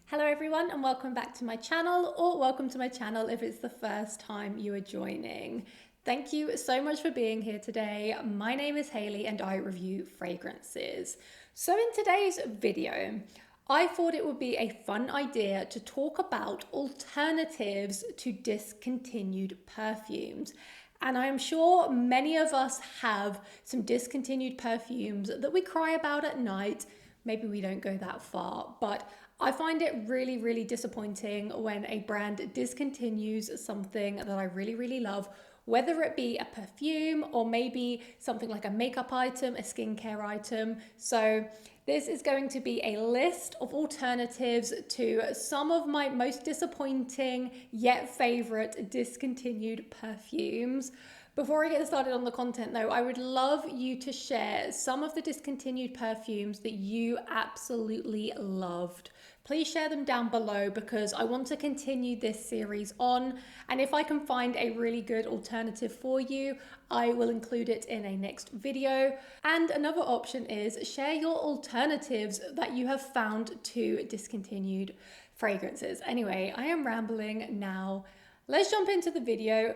Hello everyone and welcome back to my channel, or welcome to my channel if it's the first time you are joining. Thank you so much for being here today. My name is Hayley and I review fragrances. So in today's video, I thought it would be a fun idea to talk about alternatives to discontinued perfumes. And I am sure many of us have some discontinued perfumes that we cry about at night. Maybe we don't go that far, but I find it really disappointing when a brand discontinues something that I really love, whether it be a perfume or maybe something like a makeup item, a skincare item. So this is going to be a list of alternatives to some of my most disappointing yet favorite discontinued perfumes. Before I get started on the content though, I would love you to share some of the discontinued perfumes that you absolutely loved. Please share them down below because I want to continue this series on, and if I can find a really good alternative for you, I will include it in a next video. And another option is share your alternatives that you have found to discontinued fragrances. Anyway, I am rambling now. Let's jump into the video.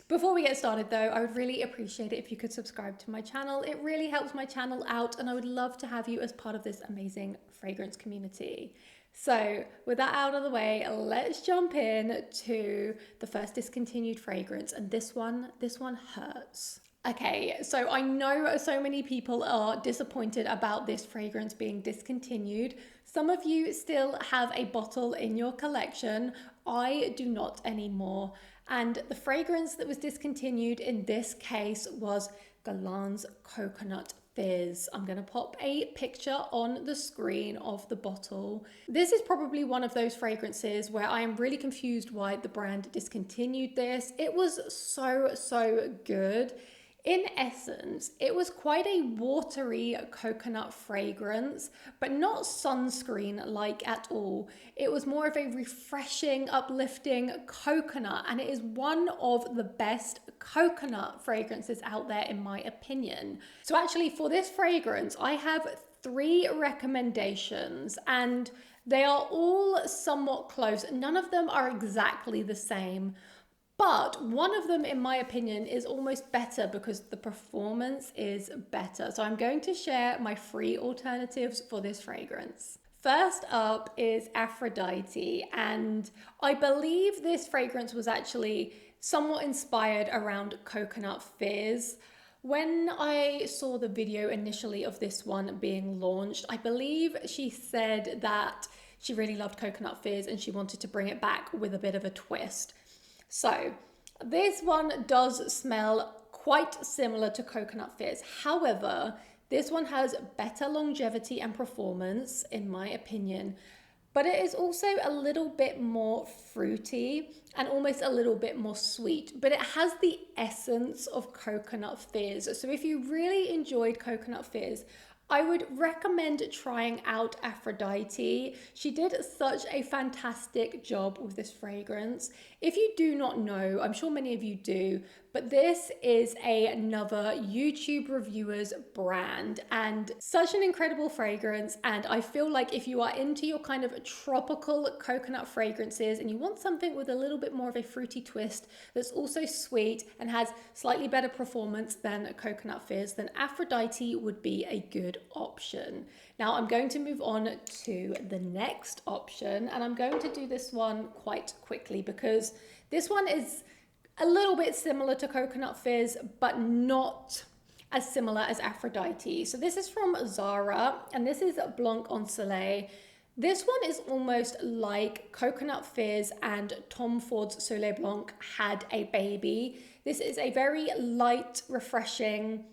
Before we get started though, I would really appreciate it if you could subscribe to my channel. It really helps my channel out and I would love to have you as part of this amazing fragrance community. So with that out of the way, let's jump in to the first discontinued fragrance, and this one hurts. Okay, so I know so many people are disappointed about this fragrance being discontinued. Some of you still have a bottle in your collection. I do not anymore. And the fragrance that was discontinued in this case was Guerlain's Coconut Fizz. I'm going to pop a picture on the screen of the bottle. This is probably one of those fragrances where I am really confused why the brand discontinued this. It was so good. In essence, it was quite a watery coconut fragrance, but not sunscreen-like at all. It was more of a refreshing, uplifting coconut, and it is one of the best coconut fragrances out there in my opinion. So actually for this fragrance, I have 3 recommendations, and they are all somewhat close. None of them are exactly the same. But one of them, in my opinion, is almost better because the performance is better. So I'm going to share my 3 alternatives for this fragrance. First up is Aphrodite, and I believe this fragrance was actually somewhat inspired around Coconut Fizz. When I saw the video initially of this one being launched, I believe she said that she really loved Coconut Fizz and she wanted to bring it back with a bit of a twist. So this one does smell quite similar to Coconut Fizz. However, this one has better longevity and performance in my opinion, but it is also a little bit more fruity and almost a little bit more sweet, but it has the essence of Coconut Fizz. So if you really enjoyed Coconut Fizz, I would recommend trying out Aphrodite. She did such a fantastic job with this fragrance. If you do not know, I'm sure many of you do, but this is another YouTube reviewer's brand and such an incredible fragrance. And I feel like if you are into your kind of tropical coconut fragrances and you want something with a little bit more of a fruity twist that's also sweet and has slightly better performance than Coconut Fizz, then Aphrodite would be a good option. Now I'm going to move on to the next option, and I'm going to do this one quite quickly because this one is a little bit similar to Coconut Fizz, but not as similar as Aphrodite. So this is from Zara, and this is Blanc en Soleil. This one is almost like Coconut Fizz and Tom Ford's Soleil Blanc had a baby. This is a very light, refreshing,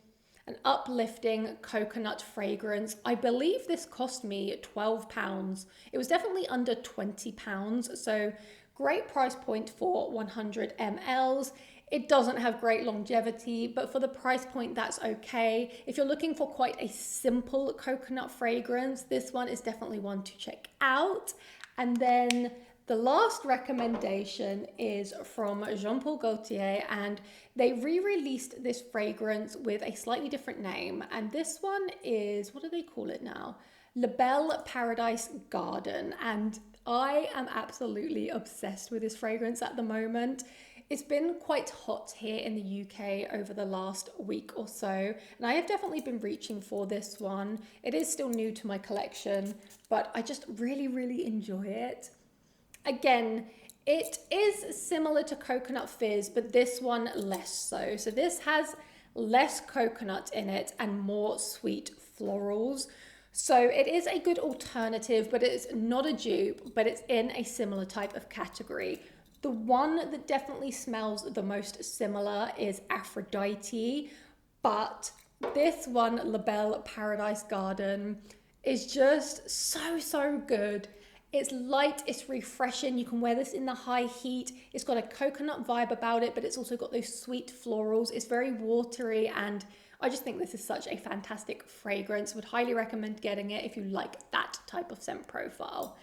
an uplifting coconut fragrance. I believe this cost me £12. It was definitely under £20, so great price point for 100 mls. It doesn't have great longevity, but for the price point, that's okay. If you're looking for quite a simple coconut fragrance, this one is definitely one to check out. And then the last recommendation is from Jean-Paul Gaultier, and they re-released this fragrance with a slightly different name. And this one is, what do they call it now? La Belle Paradise Garden. And I am absolutely obsessed with this fragrance at the moment. It's been quite hot here in the UK over the last week or so, and I have definitely been reaching for this one. It is still new to my collection, but I just really enjoy it. Again, it is similar to Coconut Fizz, but this one less so. So this has less coconut in it and more sweet florals. So it is a good alternative, but it's not a dupe, but it's in a similar type of category. The one that definitely smells the most similar is Aphrodite, but this one, La Belle Paradise Garden, is just so good. It's light, it's refreshing. You can wear this in the high heat. It's got a coconut vibe about it, but it's also got those sweet florals. It's very watery, and I just think this is such a fantastic fragrance. Would highly recommend getting it if you like that type of scent profile.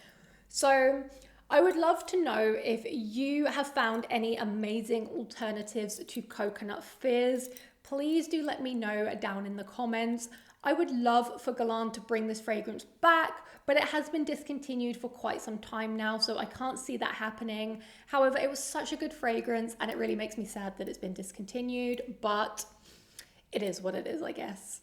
So I would love to know if you have found any amazing alternatives to Coconut Fizz. Please do let me know down in the comments. I would love for Guerlain to bring this fragrance back, but it has been discontinued for quite some time now, so I can't see that happening. However, it was such a good fragrance, and it really makes me sad that it's been discontinued, but it is what it is, I guess.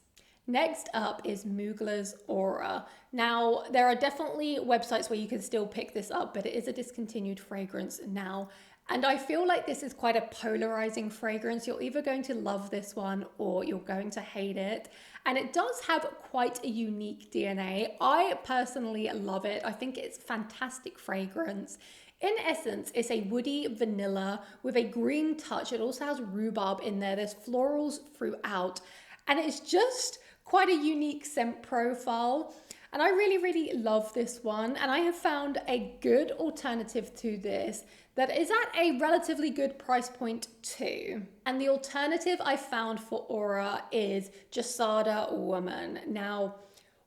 Next up is Mugler Aura. Now, there are definitely websites where you can still pick this up, but it is a discontinued fragrance now. And I feel like this is quite a polarizing fragrance. You're either going to love this one or you're going to hate it. And it does have quite a unique DNA. I personally love it. I think it's a fantastic fragrance. In essence, it's a woody vanilla with a green touch. It also has rhubarb in there. There's florals throughout. And it's just quite a unique scent profile. And I really love this one. And I have found a good alternative to this that is at a relatively good price point too. And the alternative I found for Aura is Gisada Women. Now,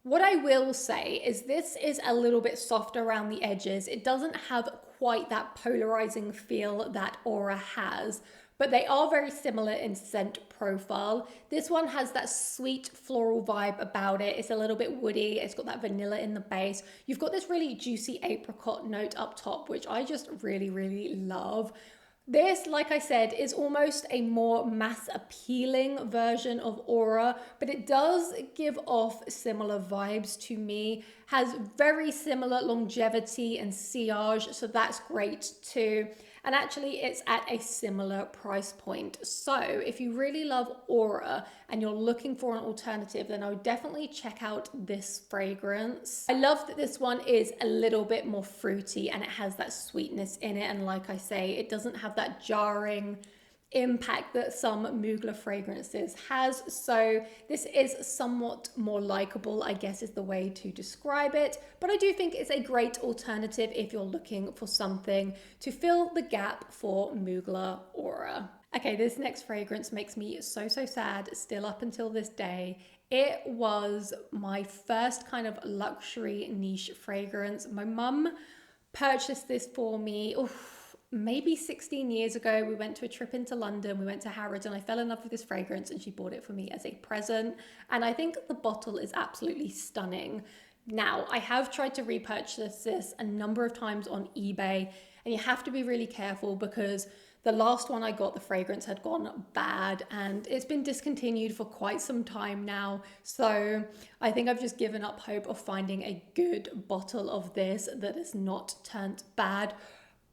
what I will say is this is a little bit soft around the edges. It doesn't have quite that polarizing feel that Aura has, but they are very similar in scent profile. This one has that sweet floral vibe about it. It's a little bit woody. It's got that vanilla in the base. You've got this really juicy apricot note up top, which I just really love. This, like I said, is almost a more mass appealing version of Aura, but it does give off similar vibes to me. Has very similar longevity and sillage, so that's great too. And actually it's at a similar price point. So if you really love Aura and you're looking for an alternative, then I would definitely check out this fragrance. I love that this one is a little bit more fruity and it has that sweetness in it. And like I say, it doesn't have that jarring impact that some Mugler fragrances has. So this is somewhat more likable, I guess is the way to describe it. But I do think it's a great alternative if you're looking for something to fill the gap for Mugler Aura. Okay, this next fragrance makes me so sad still up until this day. It was my first kind of luxury niche fragrance. My mum purchased this for me. Maybe 16 years ago. We went to a trip into London. We went to Harrods and I fell in love with this fragrance and she bought it for me as a present. And I think the bottle is absolutely stunning. Now, I have tried to repurchase this a number of times on eBay and you have to be really careful because the last one I got, the fragrance had gone bad and it's been discontinued for quite some time now. So I think I've just given up hope of finding a good bottle of this that has not turned bad.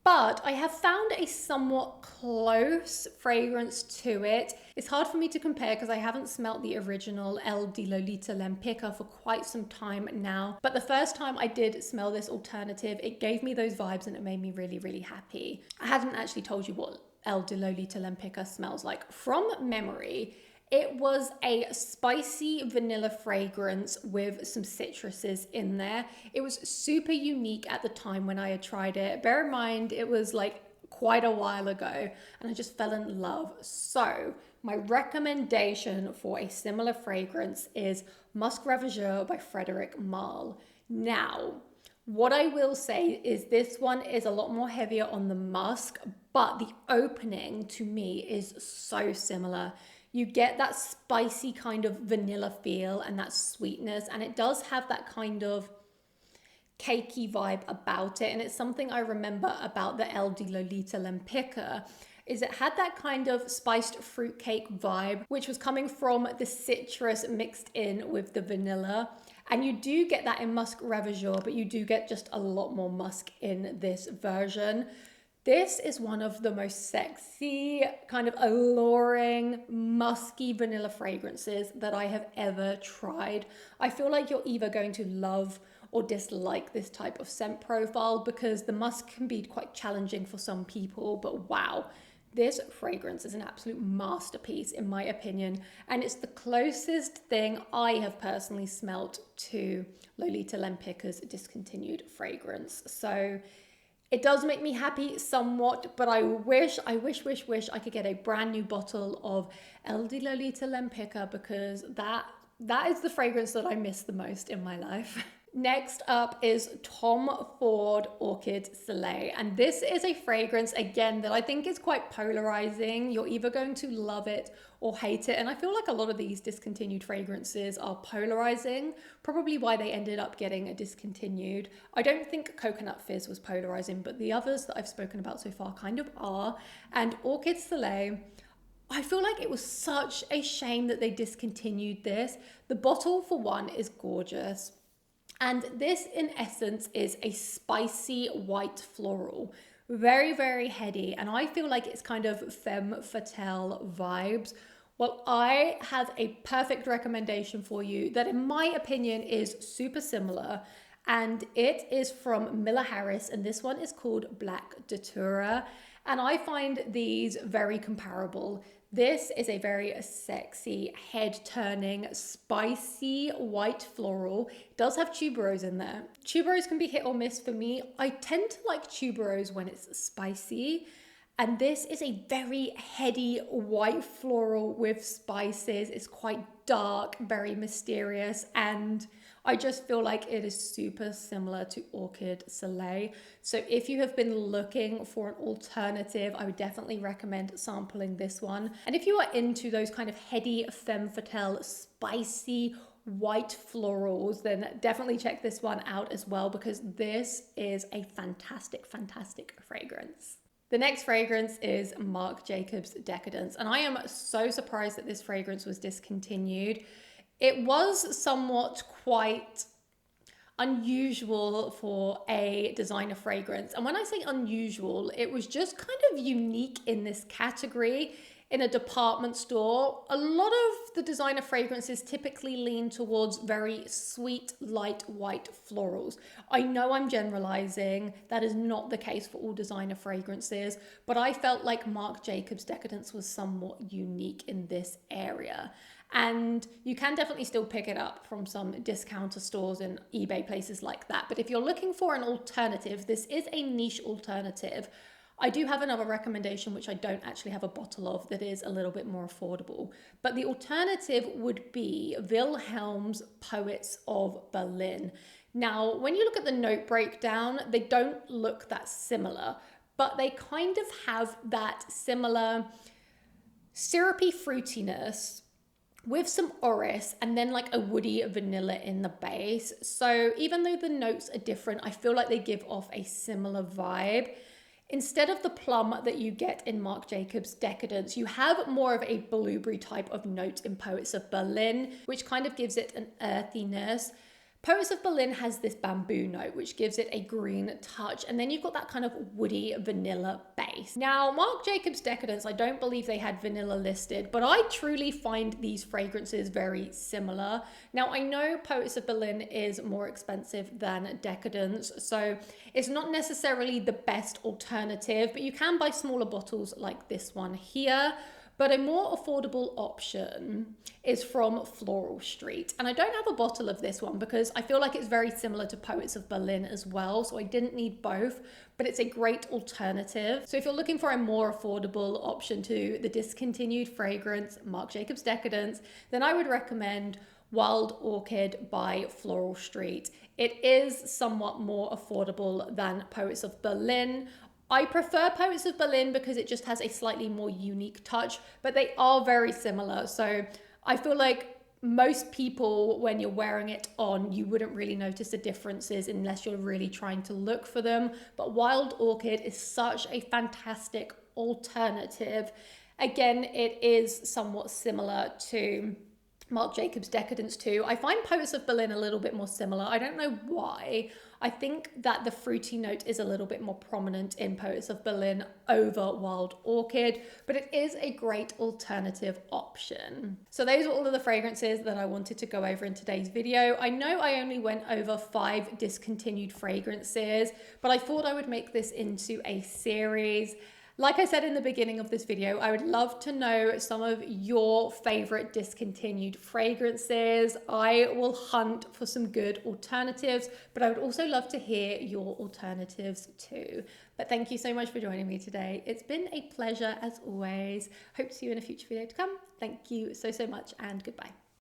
But I have found a somewhat close fragrance to it. It's hard for me to compare because I haven't smelt the original El de Lolita Lempicka for quite some time now. But the first time I did smell this alternative, it gave me those vibes and it made me really happy. I haven't actually told you what El de Lolita Lempicka smells like. From memory, it was a spicy vanilla fragrance with some citruses in there. It was super unique at the time when I had tried it. Bear in mind, it was like quite a while ago and I just fell in love. So my recommendation for a similar fragrance is Musc Ravageur by Frederic Malle. Now, what I will say is this one is a lot more heavier on the musk, but the opening to me is so similar. You get that spicy kind of vanilla feel and that sweetness, and it does have that kind of cakey vibe about it. And it's something I remember about the LD Lolita Lempicka, is it had that kind of spiced fruitcake vibe, which was coming from the citrus mixed in with the vanilla. And you do get that in Musc Ravageur, but you do get just a lot more musk in this version. This is one of the most sexy, kind of alluring, musky vanilla fragrances that I have ever tried. I feel like you're either going to love or dislike this type of scent profile, because the musk can be quite challenging for some people, but wow. This fragrance is an absolute masterpiece in my opinion, and it's the closest thing I have personally smelt to Lolita Lempicka's Discontinued fragrance. So it does make me happy somewhat, but I wish I could get a brand new bottle of LD Lolita Lempicka, because that is the fragrance that I miss the most in my life. Next up is Tom Ford Orchid Soleil, and this is a fragrance again that I think is quite polarizing. You're either going to love it or hate it, and I feel like a lot of these discontinued fragrances are polarizing, probably why they ended up getting a discontinued. I don't think Coconut Fizz was polarizing, but the others that I've spoken about so far kind of are. And Orchid Soleil, I feel like it was such a shame that they discontinued this. The bottle, for one, is gorgeous. And this, in essence, is a spicy white floral. Very, very heady. And I feel like it's kind of femme fatale vibes. Well, I have a perfect recommendation for you that, in my opinion, is super similar. And it is from Miller Harris. And this one is called Black Datura. And I find these very comparable. This is a very sexy, head-turning, spicy white floral. It does have tuberose in there. Tuberose can be hit or miss for me. I tend to like tuberose when it's spicy. And this is a very heady white floral with spices. It's quite dark, very mysterious, and I just feel like it is super similar to Orchid Soleil. So if you have been looking for an alternative, I would definitely recommend sampling this one. And if you are into those kind of heady, femme fatale, spicy, white florals, then definitely check this one out as well, because this is a fantastic, fantastic fragrance. The next fragrance is Marc Jacobs Decadence, and I am so surprised that this fragrance was discontinued. It was somewhat quite unusual for a designer fragrance. And when I say unusual, it was just kind of unique in this category. In a department store, a lot of the designer fragrances typically lean towards very sweet, light, white florals. I know I'm generalizing. That is not the case for all designer fragrances, but I felt like Marc Jacobs Decadence was somewhat unique in this area. And you can definitely still pick it up from some discounter stores and eBay places like that. But if you're looking for an alternative, this is a niche alternative. I do have another recommendation, which I don't actually have a bottle of, that is a little bit more affordable. But the alternative would be Wilhelm's Poets of Berlin. Now, when you look at the note breakdown, they don't look that similar, but they kind of have that similar syrupy fruitiness with some orris and then like a woody vanilla in the base. So even though the notes are different, I feel like they give off a similar vibe. Instead of the plum that you get in Marc Jacobs Decadence, you have more of a blueberry type of note in Poets of Berlin, which kind of gives it an earthiness. Poets of Berlin has this bamboo note, which gives it a green touch. And then you've got that kind of woody vanilla base. Now, Marc Jacobs Decadence, I don't believe they had vanilla listed, but I truly find these fragrances very similar. Now, I know Poets of Berlin is more expensive than Decadence, so it's not necessarily the best alternative, but you can buy smaller bottles like this one here. But a more affordable option is from Floral Street. And I don't have a bottle of this one because I feel like it's very similar to Poets of Berlin as well. So I didn't need both, but it's a great alternative. So if you're looking for a more affordable option to the discontinued fragrance, Marc Jacobs Decadence, then I would recommend Wild Orchid by Floral Street. It is somewhat more affordable than Poets of Berlin. I prefer Poets of Berlin because it just has a slightly more unique touch, but they are very similar. So I feel like most people, when you're wearing it on, you wouldn't really notice the differences unless you're really trying to look for them. But Wild Orchid is such a fantastic alternative. Again, it is somewhat similar to Marc Jacobs Decadence too. I find Poets of Berlin a little bit more similar. I don't know why. I think that the fruity note is a little bit more prominent in Poets of Berlin over Wild Orchid, but it is a great alternative option. So those are all of the fragrances that I wanted to go over in today's video. I know I only went over 5 discontinued fragrances, but I thought I would make this into a series. Like I said in the beginning of this video, I would love to know some of your favorite discontinued fragrances. I will hunt for some good alternatives, but I would also love to hear your alternatives too. But thank you so much for joining me today. It's been a pleasure as always. Hope to see you in a future video to come. Thank you so much and goodbye.